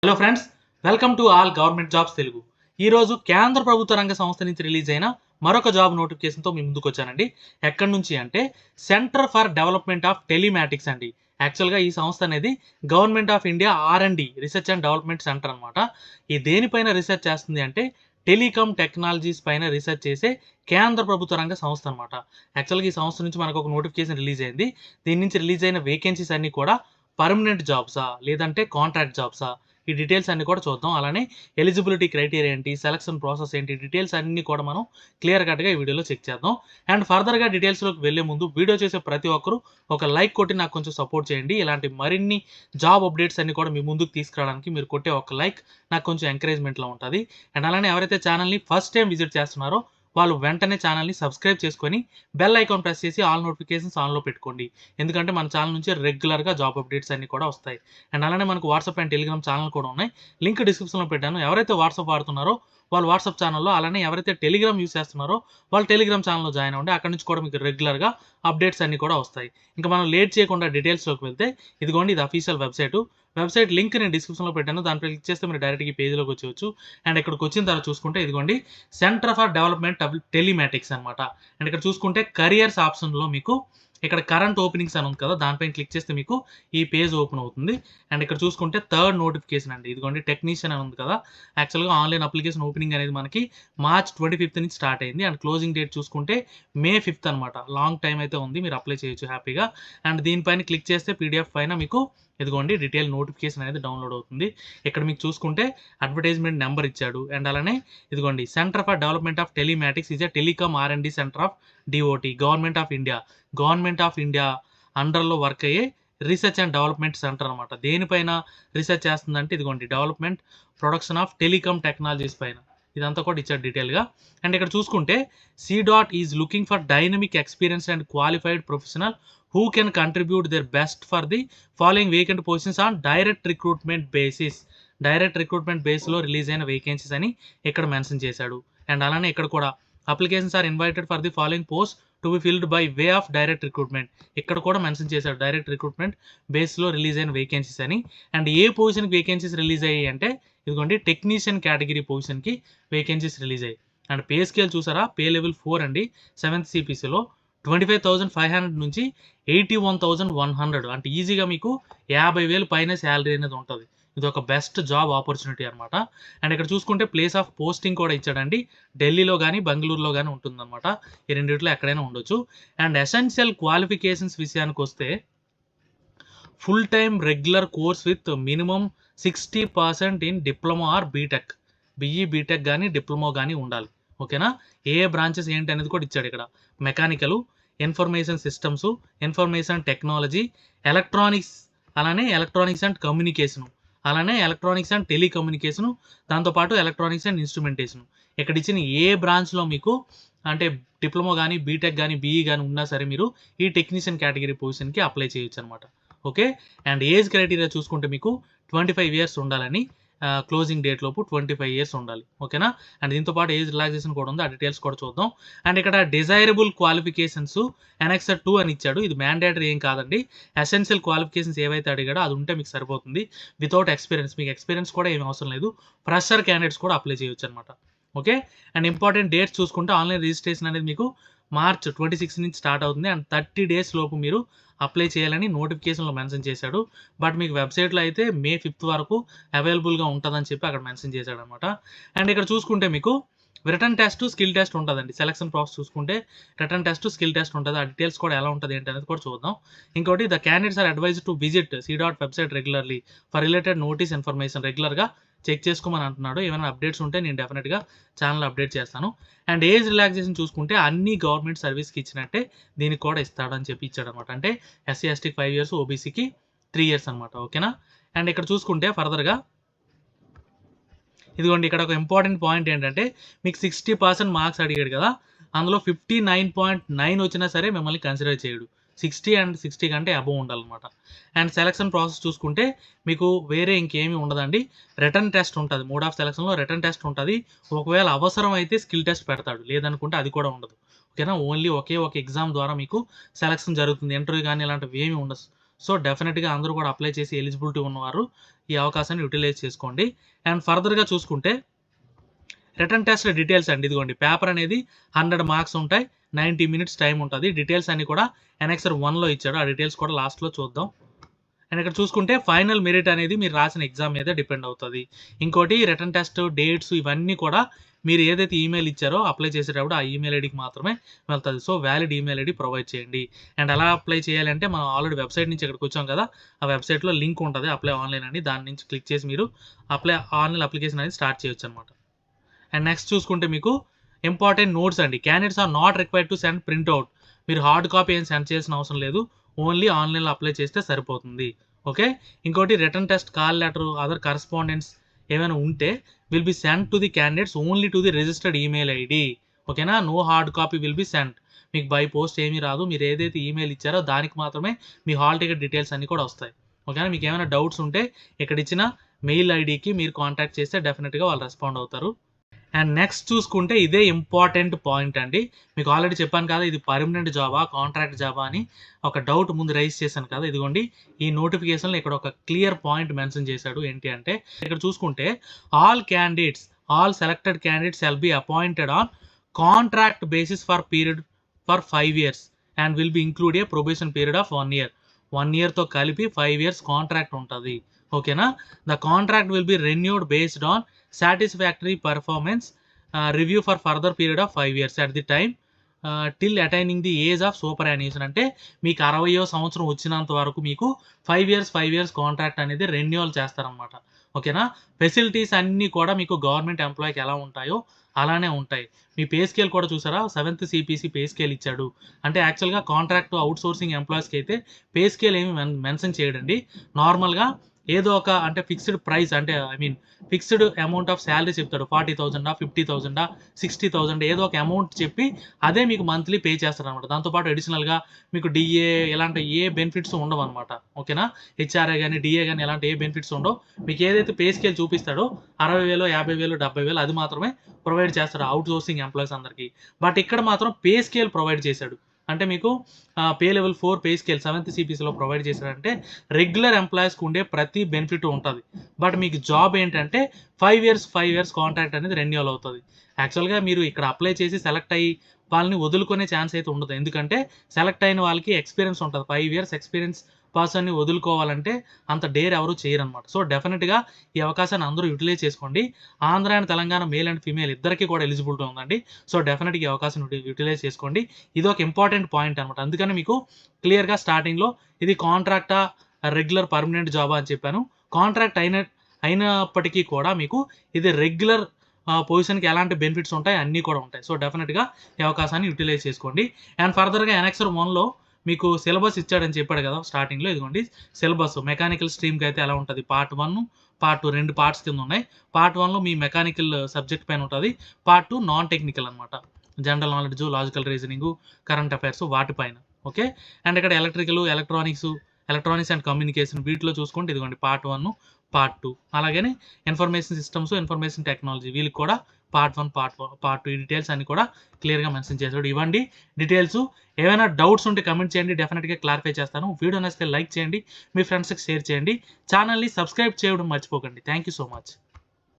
Hello friends, welcome to all government jobs Telugu. ఈరోజు కేంద్ర ప్రభుత్వ రంగ సంస్థ నుంచి రిలీజ్ అయిన మరొక జాబ్ నోటిఫికేషన్తో మీ ముందుకు వచ్చానండి. ఎక్కడి నుంచి అంటే centre for development of telematics అండి. యాక్చువల్గా ఈ సంస్థ అనేది government of India R&D research and development centre అనమాట. ఈ దేనిపైన రీసెర్చ్ చేస్తుంది అంటే టెలికామ్ టెక్నాలజీస్ పైన రీసెర్చ్ చేసే కేంద్ర ప్రభుత్వ రంగ సంస్థ అనమాట. యాక్చువల్గా ఈ సంస్థ నుంచి మనకు ఒక నోటిఫికేషన్ రిలీజ్ అయింది. దీని నుంచి రిలీజ్ అయిన వేకెన్సీస్ అన్నీ కూడా పర్మనెంట్ జాబ్సా లేదంటే కాంట్రాక్ట్ జాబ్సా, ఈ డీటెయిల్స్ అన్ని కూడా చూద్దాం. అలానే ఎలిజిబిలిటీ క్రైటీరియా ఏంటి, సెలక్షన్ ప్రాసెస్ ఏంటి, డీటెయిల్స్ అన్ని కూడా మనం క్లియర్ కట్గా ఈ వీడియోలో చెక్ చేద్దాం. అండ్ ఫర్దర్గా డీటెయిల్స్లోకి వెళ్ళే ముందు వీడియో చేసే ప్రతి ఒక్కరు ఒక లైక్ కొట్టి నాకు కొంచెం సపోర్ట్ చేయండి. ఇలాంటి మరిన్ని జాబ్ అప్డేట్స్ అన్ని కూడా మీ ముందుకు తీసుకురావడానికి మీరు కొట్టే ఒక లైక్ నాకు కొంచెం ఎంకరేజ్మెంట్లో ఉంటుంది. అండ్ అలానే ఎవరైతే ఛానల్ని ఫస్ట్ టైం విజిట్ చేస్తున్నారో వాళ్ళు వెంటనే ఛానల్ని సబ్స్క్రైబ్ చేసుకొని బెల్ ఐకాన్ ప్రెస్ చేసి ఆల్ నోటిఫికేషన్స్ ఆన్లో పెట్టుకోండి. ఎందుకంటే మన ఛానల్ నుంచి రెగ్యులర్గా జాబ్ అప్డేట్స్ అన్ని కూడా వస్తాయి. అండ్ అలానే మనకు వాట్సాప్ అండ్ టెలిగ్రామ్ ఛానల్ కూడా ఉన్నాయి. లింక్ డిస్క్రిప్షన్లో పెట్టాను. ఎవరైతే వాట్సాప్ వాడుతున్నారో వాళ్ళు వాట్సాప్ ఛానల్లో, అలానే ఎవరైతే టెలిగ్రామ్ యూస్ చేస్తున్నారో వాళ్ళు టెలిగ్రామ్ ఛానల్లో జాయిన్ అవ్వండి. అక్కడ నుంచి కూడా మీకు రెగ్యులర్గా అప్డేట్స్ అన్ని కూడా వస్తాయి. ఇంకా మనం లేట్ చేయకుండా డీటెయిల్స్లోకి వెళ్తే ఇదిగోండి, ఇది అఫీషియల్ వెబ్సైట్ లింక్ నేను డిస్క్రిప్షన్లో పెట్టాను. దానిపై క్లిక్ చేస్తే మీరు డైరెక్ట్గా ఈ పేజ్లోకి వచ్చేవచ్చు. అండ్ ఇక్కడికి వచ్చిన తర్వాత చూసుకుంటే ఇదిగోండి, సెంటర్ ఫర్ డెవలప్మెంట్ టెలిమాటిక్స్ అనమాట. అండ్ ఇక్కడ చూసుకుంటే కరియర్స్ ఆప్షన్లో మీకు ఇక్కడ కరెంట్ ఓపెనింగ్స్ అని ఉంది కదా, దానిపైన క్లిక్ చేస్తే మీకు ఈ పేజ్ ఓపెన్ అవుతుంది. అండ్ ఇక్కడ చూసుకుంటే థర్డ్ నోటిఫికేషన్ అండి, ఇదిగోండి టెక్నీషియన్ అని ఉంది కదా. యాక్చువల్గా ఆన్లైన్ అప్లికేషన్ ఓపెనింగ్ అనేది మనకి March 25th నుంచి స్టార్ట్ అయింది. అండ్ క్లోజింగ్ డేట్ చూసుకుంటే May 5th అనమాట. లాంగ్ టైం అయితే ఉంది, మీరు అప్లై చేయొచ్చు హ్యాపీగా. అండ్ దీనిపైన క్లిక్ చేస్తే PDF పైన మీకు ఇదిగోండి డీటెయిల్ నోటిఫికేషన్ అనేది డౌన్లోడ్ అవుతుంది. ఇక్కడ మీకు చూసుకుంటే అడ్వర్టైజ్మెంట్ నెంబర్ ఇచ్చాడు. అండ్ అలానే ఇదిగోండి, centre for development of telematics is a telecom R&D centre of DOT government of India అండర్లో వర్క్ అయ్యే రీసెర్చ్ అండ్ డెవలప్మెంట్ సెంటర్ అనమాట. దేనిపైన రీసెర్చ్ చేస్తుందంటే ఇదిగోండి, development production of telecom technologies పైన. ఇదంతా కూడా ఇచ్చాడు డీటెయిల్గా. అండ్ ఇక్కడ చూసుకుంటే CDOT is looking for dynamic experience and qualified professional who can contribute their best for the following vacant positions on direct recruitment basis. Direct recruitment బేస్లో release అయిన vacancies అని ఇక్కడ మెన్షన్ చేశాడు. అండ్ అలానే ఇక్కడ కూడా applications are invited for the following post to be filled by way of direct recruitment. ఇక్కడ కూడా మెన్షన్ చేశాడు డైరెక్ట్ రిక్రూట్మెంట్ బేస్లో రిలీజ్ అయిన వేకెన్సీస్ అని. అండ్ ఏ పొజిషన్కి వేకెన్సీస్ రిలీజ్ అయ్యాయి అంటే ఇదిగోండి, టెక్నీషియన్ కేటగిరీ పొజిషన్కి వేకెన్సీస్ రిలీజ్ అయ్యాయి. అండ్ పే స్కేల్ చూసారా, పే లెవెల్ 4 అండి. 7th CPCలో 25,500 నుంచి 81,100, అంటే ఈజీగా మీకు 50,000 పైన శాలరీ అనేది ఉంటుంది. ఇది ఒక బెస్ట్ జాబ్ ఆపర్చునిటీ అనమాట. అండ్ ఇక్కడ చూసుకుంటే ప్లేస్ ఆఫ్ పోస్టింగ్ కూడా ఇచ్చాడండి. ఢిల్లీలో కానీ బెంగళూరులో కానీ ఉంటుందన్నమాట. ఈ రెండిట్లో ఎక్కడైనా ఉండొచ్చు. అండ్ ఎసెన్షియల్ క్వాలిఫికేషన్స్ విషయానికి వస్తే full time regular course with minimum 60% in diploma or BTech. BTech కానీ డిప్లొమా కానీ ఉండాలి. ఓకేనా. ఏ బ్రాంచెస్ ఏంటి అనేది కూడా ఇచ్చాడు ఇక్కడ. Mechanical, information systems, information technology, electronics, అలానే ఎలక్ట్రానిక్స్ అండ్ కమ్యూనికేషను, అలానే ఎలక్ట్రానిక్స్ అండ్ టెలికమ్యూనికేషను, దాంతోపాటు ఎలక్ట్రానిక్స్ అండ్ ఇన్స్ట్రుమెంటేషను. ఇక్కడ ఇచ్చిన ఏ బ్రాంచ్లో మీకు అంటే డిప్లొమా కానీ బీటెక్ కానీ BE కానీ ఉన్నా సరే మీరు ఈ టెక్నీషియన్ కేటగిరీ పొజిషన్కి అప్లై చేయొచ్చు అనమాట. ఓకే. అండ్ ఏజ్ క్రైటీరియా చూసుకుంటే మీకు 25 years ఉండాలని, క్లోజింగ్ డేట్ లోపు 25 years ఉండాలి. ఓకేనా. అండ్ దీంతో పాటు ఏజ్ రిలాక్సేషన్ కూడా ఉంది, ఆ డీటెయిల్స్ కూడా చూద్దాం. అండ్ ఇక్కడ డిజైరబుల్ క్వాలిఫికేషన్స్ Annexure 2 అని ఇచ్చాడు. ఇది మ్యాండేటరీ ఏం కాదండి. ఎసెన్షియల్ క్వాలిఫికేషన్స్ ఏవైతే అడిగాడో అది ఉంటే మీకు సరిపోతుంది. వితౌట్ ఎక్స్పీరియన్స్, మీకు ఎక్స్పీరియన్స్ కూడా ఏమి అవసరం లేదు. ఫ్రెషర్ క్యాండిడేట్స్ కూడా అప్లై చేయొచ్చు అనమాట. ఓకే. అండ్ ఇంపార్టెంట్ డేట్స్ చూసుకుంటే ఆన్లైన్ రిజిస్ట్రేషన్ అనేది మీకు March 26 నుంచి స్టార్ట్ అవుతుంది. అండ్ 30 days లోపు మీరు అప్లై చేయాలని నోటిఫికేషన్లో మెన్షన్ చేశాడు. బట్ మీకు వెబ్సైట్లో అయితే May 5th వరకు అవైలబుల్గా ఉంటుందని చెప్పి అక్కడ మెన్షన్ చేశాడు అనమాట. అండ్ ఇక్కడ చూసుకుంటే మీకు రిటర్న్ టెస్ట్, స్కిల్ టెస్ట్ ఉంటుందండి. సెలక్షన్ ప్రాసెస్ చూసుకుంటే రిటర్న్ టెస్ట్, స్కిల్ టెస్ట్ ఉంటుంది. ఆ డీటెయిల్స్ కూడా ఎలా ఉంటుంది ఏంటి అనేది కూడా చూద్దాం. ఇంకోటి, the candidates are advised to visit CDOT website regularly for related notice information. రెగ్యులర్గా చెక్ చేసుకోమని అంటున్నాడు. ఏమైనా అప్డేట్స్ ఉంటే నేను డెఫినెట్గా ఛానల్ అప్డేట్ చేస్తాను. అండ్ ఏజ్ రిలాక్సేషన్ చూసుకుంటే అన్ని గవర్నమెంట్ సర్వీస్కి ఇచ్చినట్టే దీనికి కూడా ఇస్తాడని చెప్పి ఇచ్చాడు అనమాట. అంటే SC STకి 5 years, OBCకి 3 years అనమాట. ఓకేనా. అండ్ ఇక్కడ చూసుకుంటే ఫర్దర్గా ఇదిగోండి, ఇక్కడ ఒక ఇంపార్టెంట్ పాయింట్ ఏంటంటే మీకు 60% మార్క్స్ అడిగాడు కదా, అందులో 59.9 వచ్చినా సరే మిమ్మల్ని కన్సిడర్ చేయడు. 60 and 60 కంటే అబవ్ ఉండాలన్నమాట. అండ్ సెలక్షన్ ప్రాసెస్ చూసుకుంటే మీకు వేరే ఇంకేమీ ఉండదండి. రిటర్న్ టెస్ట్ ఉంటుంది. మోడ్ ఆఫ్ సెలక్షన్లో రిటర్న్ టెస్ట్ ఉంటుంది. ఒకవేళ అవసరం అయితే స్కిల్ టెస్ట్ పెడతాడు, లేదనుకుంటే అది కూడా ఉండదు. ఓకేనా. ఓన్లీ ఒకే ఒక ఎగ్జామ్ ద్వారా మీకు సెలక్షన్ జరుగుతుంది. ఇంటర్వ్యూ కానీ ఇలాంటివి ఏమీ ఉండదు. సో డెఫినెట్గా అందరూ కూడా అప్లై చేసి ఎలిజిబిలిటీ ఉన్నవారు ఈ అవకాశాన్ని యూటిలైజ్ చేసుకోండి. అండ్ ఫర్దర్గా చూసుకుంటే రిటర్న్ టెస్ట్ డీటెయిల్స్ అండి. ఇదిగోండి పేపర్ అనేది 100 మార్క్స్ ఉంటాయి, 90 మినిట్స్ టైం ఉంటుంది. డీటెయిల్స్ అన్ని కూడా ఎనెక్సర్ 1లో ఇచ్చాడు. ఆ డీటెయిల్స్ కూడా లాస్ట్లో చూద్దాం. అండ్ ఇక్కడ చూసుకుంటే ఫైనల్ మెరిట్ అనేది మీరు రాసిన ఎగ్జామ్ మీద డిపెండ్ అవుతుంది. ఇంకోటి రిటర్న్ టెస్ట్ డేట్స్ ఇవన్నీ కూడా మీరు ఏదైతే ఈమెయిల్ ఇచ్చారో అప్లై చేసేటప్పుడు ఆ ఈమెయిల్ ఐడికి మాత్రమే వెళ్తుంది. So valid email ID provide చేయండి. అండ్ ఎలా అప్లై చేయాలంటే మనం ఆల్రెడీ వెబ్సైట్ నుంచి ఇక్కడికి వచ్చాం కదా, ఆ వెబ్సైట్లో లింక్ ఉంటుంది అప్లై ఆన్లైన్ అని, దాని నుంచి క్లిక్ చేసి మీరు ఆన్లైన్ అప్లికేషన్ అనేది స్టార్ట్ చేయొచ్చు అనమాట. అండ్ నెక్స్ట్ చూసుకుంటే మీకు ఇంపార్టెంట్ నోట్స్ అండి. Candidates are not required to send printout. మీరు హార్డ్ కాపీ ఏం సెండ్ చేయాల్సిన అవసరం లేదు, ఓన్లీ ఆన్లైన్లో అప్లై చేస్తే సరిపోతుంది. ఓకే, ఇంకోటి return test call letter other correspondence ఏమైనా ఉంటే will be send to the candidates only to the registered email ID. ఓకేనా, no hard copy will be send. మీకు బై పోస్ట్ ఏమీ రాదు, మీరు ఏదైతే ఈమెయిల్ ఇచ్చారో దానికి మాత్రమే మీ హాల్ టికెట్ డీటెయిల్స్ అన్నీ కూడా వస్తాయి. ఓకేనా, మీకు ఏమైనా డౌట్స్ ఉంటే ఇక్కడ ఇచ్చిన మెయిల్ ఐడికి మీరు కాంటాక్ట్ చేస్తే డెఫినెట్గా వాళ్ళు రెస్పాండ్ అవుతారు. అండ్ నెక్స్ట్ చూసుకుంటే ఇదే ఇంపార్టెంట్ పాయింట్ అండి. మీకు ఆల్రెడీ చెప్పాను కదా ఇది పర్మనెంట్ జాబా కాంట్రాక్ట్ జాబా అని ఒక డౌట్ ముందు రైజ్ చేశాను కదా. ఇదిగోండి ఈ నోటిఫికేషన్లో ఇక్కడ ఒక క్లియర్ పాయింట్ మెన్షన్ చేశాడు. ఏంటి అంటే ఇక్కడ చూసుకుంటే all selected candidates shall be appointed on contract basis for 5 years and will be include A probation period of 1 year. 1 yearతో కలిపి 5 years కాంట్రాక్ట్ ఉంటుంది. ఓకేనా, the contract will be renewed based on satisfactory performance review for further period of 5 years at the time till attaining the age of superannuation. అంటే మీకు 60వ సంవత్సరం వచ్చినంత వరకు మీకు 5 years contract అనేది రెన్యూవల్ చేస్తారనమాట. ఓకేనా, ఫెసిలిటీస్ అన్నీ కూడా మీకు గవర్నమెంట్ ఎంప్లాయీకి ఎలా ఉంటాయో అలానే ఉంటాయి. మీ పే స్కేల్ కూడా చూసారా, 7th CPC పే స్కేల్ ఇచ్చాడు. అంటే యాక్చువల్గా కాంట్రాక్ట్ అవుట్ సోర్సింగ్ ఎంప్లాయీస్కి అయితే పే స్కేల్ ఏమి మెన్షన్ చేయడండి. నార్మల్గా ఏదో ఒక అంటే ఫిక్స్డ్ ప్రైస్ అంటే ఫిక్స్డ్ అమౌంట్ ఆఫ్ శాలరీ చెప్తాడు. 40,000 50,000 60,000 ఏదో ఒక అమౌంట్ చెప్పి అదే మీకు మంత్లీ పే చేస్తారు అనమాట. దాంతోపాటు అడిషనల్గా మీకు డిఏ ఇలాంటి ఏ బెనిఫిట్స్ ఉండవు అనమాట. ఓకేనా, హెచ్ఆర్ఏ కానీ డిఏ కానీ ఇలాంటి ఏ బెనిఫిట్స్ ఉండవు. మీకు ఏదైతే పే స్కేల్ చూపిస్తాడో 60,000 50,000 70,000 అది మాత్రమే ప్రొవైడ్ చేస్తాడు అవుట్ సోర్సింగ్ ఎంప్లాయీస్ అందరికీ. బట్ ఇక్కడ మాత్రం పే స్కేల్ ప్రొవైడ్ చేశాడు. అంటే మీకు pay level 4 pay scale 7th CPCలో ప్రొవైడ్ చేశారంటే రెగ్యులర్ ఎంప్లాయీస్కి ఉండే ప్రతి బెనిఫిట్ ఉంటుంది. బట్ మీకు జాబ్ ఏంటంటే 5 years కాంట్రాక్ట్ అనేది రెన్యూవల్ అవుతుంది. యాక్చువల్గా మీరు ఇక్కడ అప్లై చేసి సెలెక్ట్ అయ్యి వాళ్ళని వదులుకునే ఛాన్స్ అయితే ఉండదు. ఎందుకంటే సెలెక్ట్ అయిన వాళ్ళకి ఎక్స్పీరియన్స్ ఉంటుంది. 5 years ఎక్స్పీరియన్స్ పర్సన్ని వదులుకోవాలంటే అంత డేర్ ఎవరు చేయరనమాట. సో డెఫినెట్గా ఈ అవకాశాన్ని అందరూ యూటిలైజ్ చేసుకోండి. Andhra and Telangana male and female ఇద్దరికి కూడా ఎలిజిబిలిటీ ఉందండి. సో డెఫినెట్గా ఈ అవకాశం యూటిలైజ్ చేసుకోండి. ఇది ఒక ఇంపార్టెంట్ పాయింట్ అనమాట. అందుకని మీకు క్లియర్గా స్టార్టింగ్లో ఇది కాంట్రాక్టా రెగ్యులర్ పర్మనెంట్ జాబా అని చెప్పాను. కాంట్రాక్ట్ అయినప్పటికీ కూడా మీకు ఇది రెగ్యులర్ పొజిషన్కి ఎలాంటి బెనిఫిట్స్ ఉంటాయి అన్నీ కూడా ఉంటాయి. సో డెఫినెట్గా ఈ అవకాశాన్ని యూటిలైజ్ చేసుకోండి. అండ్ ఫర్దర్గా ఎనెక్సర్ 1లో మీకు సిలబస్ ఇచ్చాడని చెప్పాడు కదా స్టార్టింగ్లో. ఇదిగోండి సిలబస్ మెకానికల్ స్ట్రీమ్కి అయితే ఎలా ఉంటుంది, పార్ట్ 1 పార్ట్ 2 2 పార్ట్స్ కింద ఉన్నాయి. పార్ట్ 1లో మీ మెకానికల్ సబ్జెక్ట్ పైన ఉంటుంది. పార్ట్ 2 నాన్ టెక్నికల్ అనమాట, general knowledge logical reasoning current affairs వాటిపైన. ఓకే, అండ్ ఇక్కడ ఎలక్ట్రానిక్స్ అండ్ కమ్యూనికేషన్ వీటిలో చూసుకుంటే ఇదిగోండి పార్ట్ 1 పార్ట్ 2 అలాగనే ఇన్ఫర్మేషన్ సిస్టమ్స్ ఇన్ఫర్మేషన్ టెక్నాలజీ వీళ్ళకి కూడా పార్ట్ 1 పార్ట్ 2 ఈ డీటెయిల్స్ అన్ని కూడా క్లియర్గా మెన్షన్ చేశాడు. ఇవ్వండి డీటెయిల్స్. ఏమైనా డౌట్స్ ఉంటే కమెంట్ చేయండి, డెఫినెట్గా క్లారిఫై చేస్తాను. వీడియో నచ్చితే లైక్ చేయండి, మీ ఫ్రెండ్స్కి షేర్ చేయండి, ఛానల్ని సబ్స్క్రైబ్ చేయడం మర్చిపోకండి. Thank you so much.